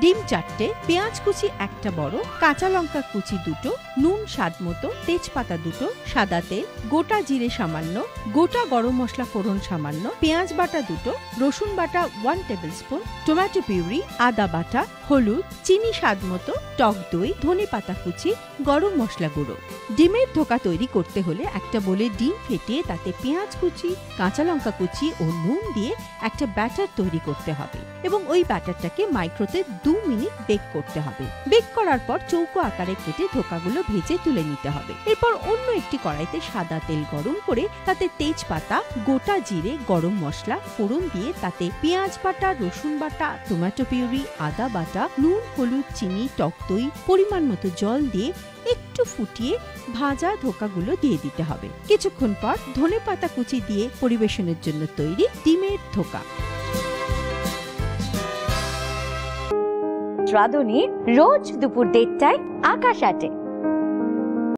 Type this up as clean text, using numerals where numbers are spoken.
ডিম 4টে, পেঁয়াজ কুচি 1টা বড়, কাঁচা লঙ্কা কুচি 2টো, নুন স্বাদ মতো, তেজপাতা 2টো, সাদা তেল, গোটা জিরে সামান্য, গোটা গরম মশলা ফোড়ন সামান্য, পেঁয়াজ বাটা 2টো, রসুন বাটা 1 টেবিলস্পুন, টমেটো পিউরি, আদা বাটা, হলুদ, চিনি স্বাদ মতো, টক দই, ধনেপাতা কুচি, গরম মশলা গুঁড়ো। ডিমের ধোকা তৈরি করতে হলে একটা বোলে ডিম ফেটিয়ে তাতে পেঁয়াজ কুচি, কাঁচা লঙ্কা কুচি ও নুন দিয়ে একটা ব্যাটার তৈরি করতে হবে এবং ওই ব্যাটারটাকে মাইক্রোতে 2 মিনিট বেক করতে হবে। বেক করার পর চৌকো আকারে কেটে ধোকাগুলো ভেজে তুলে নিতে হবে। এরপর অন্য একটি কড়াইতে সাদা তেল গরম করে তাতে তেজপাতা, গোটা জিরে, গরম মশলা ফোড়ন দিয়ে তাতে পেঁয়াজ বাটা, রসুন বাটা, টমেটো পিউরি, আদা বাটা, নুন, হলুদ, চিনি, টক দই, পরিমাণ মতো জল দিয়ে একটু ফুটিয়ে ভাজা ধোকাগুলো দিয়ে দিতে হবে। কিছুক্ষণ পর ধনেপাতা কুচি দিয়ে পরিবেশনের জন্য তৈরি ডিমের ধোকা। রাঁধুনি রোজ দুপুর 1:30টায় আকাশ আটে।